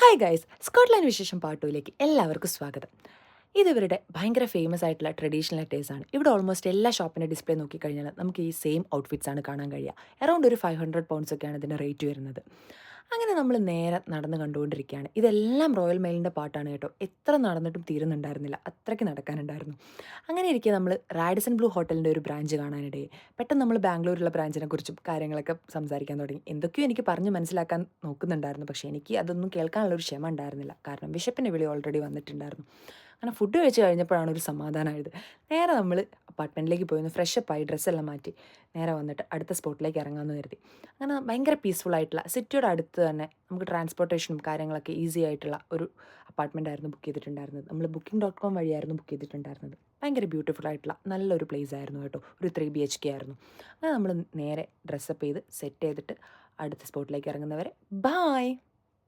Hi guys, Scotland വിശേഷം part 2ലേക്ക് എല്ലാവർക്കും സ്വാഗതം. ഇതിവരുടെ ഭയങ്കര ഫേമസ് ആയിട്ടുള്ള ട്രഡീഷണൽ അറ്റേഴ്സാണ്. ഇവിടെ ഓൾമോസ്റ്റ് എല്ലാ ഷോപ്പിൻ്റെ ഡിസ്പ്ലേ നോക്കിക്കഴിഞ്ഞാൽ നമുക്ക് ഈ സെയിം ഔട്ട്ഫിറ്റ്സ് ആണ് കാണാൻ കഴിയുക. അറൗണ്ട് ഒരു 500 പൗണ്ട്സ് ഒക്കെയാണ് ഇതിൻ്റെ റേറ്റ് വരുന്നത്. അങ്ങനെ നമ്മൾ നേരെ നടന്ന് കണ്ടുകൊണ്ടിരിക്കുകയാണ്. ഇതെല്ലാം റോയൽ മെയിലിൻ്റെ പാട്ടാണ് കേട്ടോ. എത്ര നടന്നിട്ടും തീരുന്നുണ്ടായിരുന്നില്ല, അത്രയ്ക്ക് നടക്കാനുണ്ടായിരുന്നു. അങ്ങനെ ഇരിക്കെ നമ്മൾ റാഡിസൺ ബ്ലൂ ഹോട്ടലിൻ്റെ ഒരു ബ്രാഞ്ച് കാണാനിടയായി. പെട്ടെന്ന് നമ്മൾ ബാംഗ്ലൂരിലുള്ള ബ്രാഞ്ചിനെ കുറിച്ചും കാര്യങ്ങളൊക്കെ സംസാരിക്കാൻ തുടങ്ങി. എന്തൊക്കെയോ എനിക്ക് പറഞ്ഞ് മനസ്സിലാക്കാൻ നോക്കുന്നുണ്ടായിരുന്നു. പക്ഷേ എനിക്ക് അതൊന്നും കേൾക്കാനുള്ളൊരു ക്ഷമ ഉണ്ടായിരുന്നില്ല. കാരണം വിശപ്പിൻ്റെ വിളി ഓൾറെഡി വന്നിട്ടുണ്ടായിരുന്നു. അങ്ങനെ ഫുഡ് കഴിച്ച് കഴിഞ്ഞപ്പോഴാണ് ഒരു സമാധാനമായത്. നേരെ നമ്മൾ അപ്പാർട്ട്മെൻറ്റിലേക്ക് പോയി ഒന്ന് ഫ്രഷപ്പായി ഡ്രസ്സെല്ലാം മാറ്റി നേരെ വന്നിട്ട് അടുത്ത സ്പോട്ടിലേക്ക് ഇറങ്ങാമെന്ന് കരുതി. അങ്ങനെ ഭയങ്കര പീസ്ഫുൾ ആയിട്ടുള്ള സിറ്റിയുടെ അടുത്ത് തന്നെ നമുക്ക് ട്രാൻസ്പോർട്ടേഷനും കാര്യങ്ങളൊക്കെ ഈസി ആയിട്ടുള്ള ഒരു അപ്പാർട്ട്മെൻ്റ് ആയിരുന്നു ബുക്ക് ചെയ്തിട്ടുണ്ടായിരുന്നത്. നമ്മൾ Booking.com വഴിയായിരുന്നു ബുക്ക് ചെയ്തിട്ടുണ്ടായിരുന്നത്. ഭയങ്കര ബ്യൂട്ടിഫുൾ ആയിട്ടുള്ള നല്ലൊരു പ്ലേസ് ആയിരുന്നു കേട്ടോ. ഒരു 3 BHK ആയിരുന്നു. അങ്ങനെ നമ്മൾ നേരെ ഡ്രസ്സപ്പ് ചെയ്ത് സെറ്റ് ചെയ്തിട്ട് അടുത്ത സ്പോട്ടിലേക്ക് ഇറങ്ങുന്നവരെ ബായ്.